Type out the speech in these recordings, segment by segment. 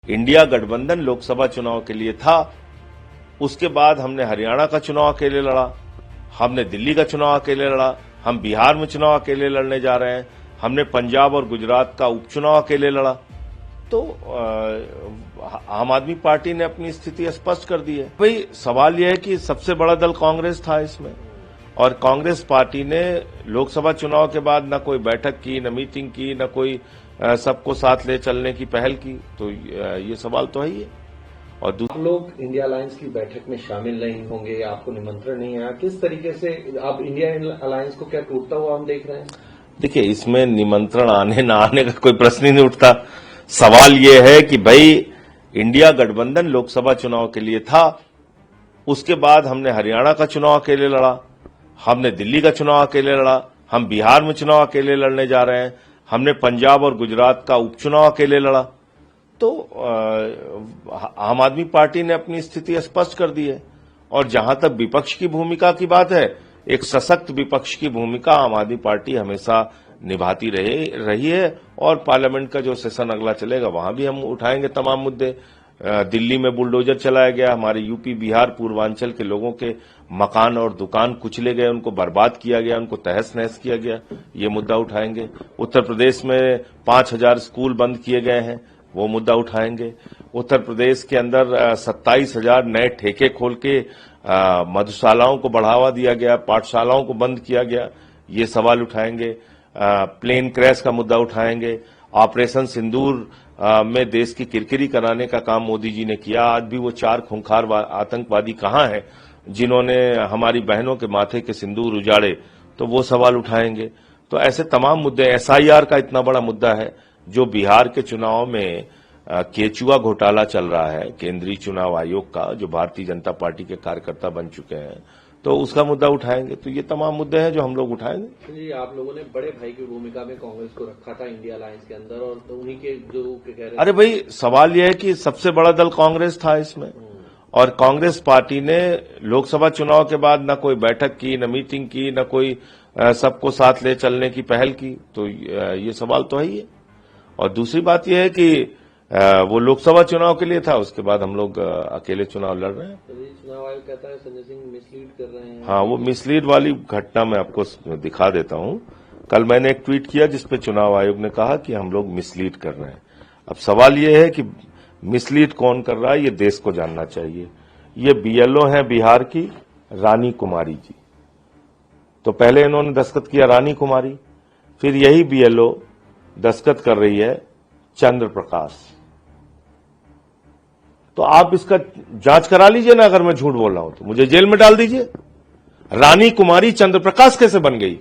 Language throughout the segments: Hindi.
इंडिया गठबंधन लोकसभा चुनाव के लिए था। उसके बाद हमने हरियाणा का चुनाव अकेले लड़ा, हमने दिल्ली का चुनाव अकेले लड़ा, हम बिहार में चुनाव अकेले लड़ने जा रहे हैं, हमने पंजाब और गुजरात का उपचुनाव अकेले लड़ा। तो आम आदमी पार्टी ने अपनी स्थिति स्पष्ट कर दी है। भाई सवाल यह है कि सबसे बड़ा दल कांग्रेस था इसमें, और कांग्रेस पार्टी ने लोकसभा चुनाव के बाद न कोई बैठक की, न मीटिंग की, न कोई सबको साथ ले चलने की पहल की। तो ये सवाल तो है ही है। और आप लोग इंडिया अलायंस की बैठक में शामिल नहीं होंगे, आपको निमंत्रण नहीं आया, किस तरीके से आप इंडिया अलायंस को क्या टूटता हुआ हम देख रहे हैं? देखिए, इसमें निमंत्रण आने ना आने का कोई प्रश्न ही नहीं उठता। सवाल यह है कि भाई इंडिया गठबंधन लोकसभा चुनाव के लिए था। उसके बाद हमने हरियाणा का चुनाव अकेले लड़ा, हमने दिल्ली का चुनाव अकेले लड़ा, हम बिहार में चुनाव अकेले लड़ने जा रहे हैं, हमने पंजाब और गुजरात का उपचुनाव अकेले लड़ा। तो आम आदमी पार्टी ने अपनी स्थिति स्पष्ट कर दी है। और जहां तक विपक्ष की भूमिका की बात है, एक सशक्त विपक्ष की भूमिका आम आदमी पार्टी हमेशा निभाती रही है। और पार्लियामेंट का जो सेशन अगला चलेगा वहां भी हम उठाएंगे तमाम मुद्दे। दिल्ली में बुलडोजर चलाया गया, हमारे यूपी बिहार पूर्वांचल के लोगों के मकान और दुकान कुचले गए, उनको बर्बाद किया गया, उनको तहस नहस किया गया, ये मुद्दा उठाएंगे। उत्तर प्रदेश में 5,000 स्कूल बंद किए गए हैं, वो मुद्दा उठाएंगे। उत्तर प्रदेश के अंदर 27,000 नए ठेके खोल के मधुशालाओं को बढ़ावा दिया गया, पाठशालाओं को बंद किया गया, ये सवाल उठाएंगे। प्लेन क्रैश का मुद्दा उठाएंगे। ऑपरेशन सिंदूर में देश की किरकिरी कराने का काम मोदी जी ने किया। आज भी वो 4 खूंखार आतंकवादी कहां हैं जिन्होंने हमारी बहनों के माथे के सिंदूर उजाड़े, तो वो सवाल उठाएंगे। तो ऐसे तमाम मुद्दे, एसआईआर का इतना बड़ा मुद्दा है जो बिहार के चुनाव में केचुआ घोटाला चल रहा है, केंद्रीय चुनाव आयोग का, जो भारतीय जनता पार्टी के कार्यकर्ता बन चुके हैं, तो उसका मुद्दा उठाएंगे। तो ये तमाम मुद्दे हैं जो हम लोग उठाएंगे। जी, आप लोगों ने बड़े भाई की भूमिका में कांग्रेस को रखा था इंडिया अलायंस के अंदर, और तो उन्हीं के जो कह रहे। अरे भाई सवाल यह है कि सबसे बड़ा दल कांग्रेस था इसमें, और कांग्रेस पार्टी ने लोकसभा चुनाव के बाद न कोई बैठक की, न मीटिंग की, न कोई सबको साथ ले चलने की पहल की। तो ये सवाल तो है ही है। और दूसरी बात यह है कि वो लोकसभा चुनाव के लिए था, उसके बाद हम लोग अकेले चुनाव लड़ रहे हैं। चुनाव आयोग कहता है संजय सिंह मिसलीड कर रहे हैं। हाँ, वो मिसलीड वाली घटना मैं आपको दिखा देता हूं। कल मैंने एक ट्वीट किया जिसपे चुनाव आयोग ने कहा कि हम लोग मिसलीड कर रहे हैं। अब सवाल ये है कि मिसलीड कौन कर रहा है, ये देश को जानना चाहिए। ये बीएलओ हैं बिहार की रानी कुमारी जी। तो पहले इन्होंने दस्तखत किया रानी कुमारी, फिर यही बीएलओ दस्तखत कर रही है चंद्र प्रकाश। तो आप इसका जांच करा लीजिए ना, अगर मैं झूठ बोल रहा हूं तो मुझे जेल में डाल दीजिए। रानी कुमारी चंद्र प्रकाश कैसे बन गई?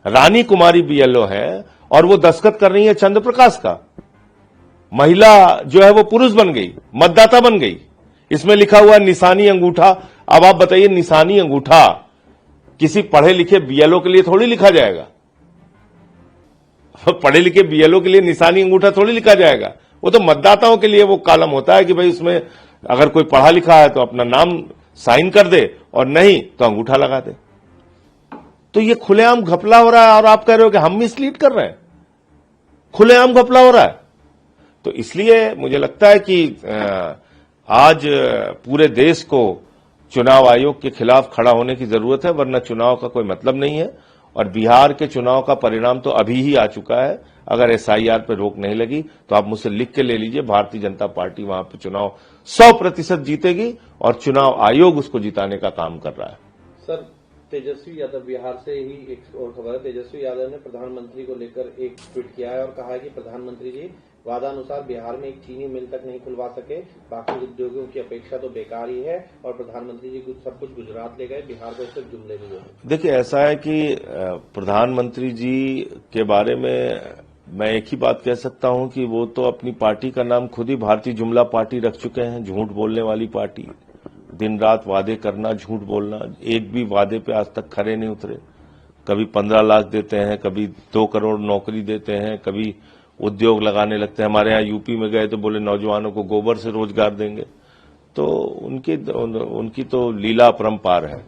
रानी कुमारी बीएलओ है और वो दस्तखत कर रही है चंद्र प्रकाश का। महिला जो है वो पुरुष बन गई, मतदाता बन गई। इसमें लिखा हुआ निशानी अंगूठा। अब आप बताइए, निशानी अंगूठा किसी पढ़े लिखे बीएलओ के लिए थोड़ी लिखा जाएगा। पढ़े लिखे बीएलओ के लिए निशानी अंगूठा थोड़ी लिखा जाएगा। वो तो मतदाताओं के लिए वो कॉलम होता है कि भाई उसमें अगर कोई पढ़ा लिखा है तो अपना नाम साइन कर दे, और नहीं तो अंगूठा लगा दे। तो ये खुलेआम घपला हो रहा है, और आप कह रहे हो कि हम मिसलीड कर रहे हैं। खुलेआम घपला हो रहा है। तो इसलिए मुझे लगता है कि आज पूरे देश को चुनाव आयोग के खिलाफ खड़ा होने की जरूरत है, वरना चुनाव का कोई मतलब नहीं है। और बिहार के चुनाव का परिणाम तो अभी ही आ चुका है। अगर एसआईआर पर रोक नहीं लगी तो आप मुझसे लिख के ले लीजिए, भारतीय जनता पार्टी वहां पर चुनाव 100% जीतेगी, और चुनाव आयोग उसको जिताने का काम कर रहा है। सर, तेजस्वी यादव, बिहार से ही एक और खबर है, तेजस्वी यादव ने प्रधानमंत्री को लेकर एक ट्वीट किया है और कहा है कि प्रधानमंत्री जी वादानुसार बिहार में एक चीनी मिल तक नहीं खुलवा सके, बाकी उद्योगों की अपेक्षा तो बेकार ही है, और प्रधानमंत्री जी सब कुछ गुजरात ले गए, बिहार को सिर्फ जुमले लिए। देखिए, ऐसा है कि प्रधानमंत्री जी के बारे में मैं एक ही बात कह सकता हूं कि वो तो अपनी पार्टी का नाम खुद ही भारतीय जुमला पार्टी रख चुके हैं, झूठ बोलने वाली पार्टी। दिन रात वादे करना, झूठ बोलना, एक भी वादे पे आज तक खरे नहीं उतरे। कभी 15 लाख देते हैं, कभी 2 करोड़ नौकरी देते हैं, कभी उद्योग लगाने लगते हैं। हमारे यहाँ यूपी में गए तो बोले नौजवानों को गोबर से रोजगार देंगे। तो उनकी तो लीला अपरंपार है।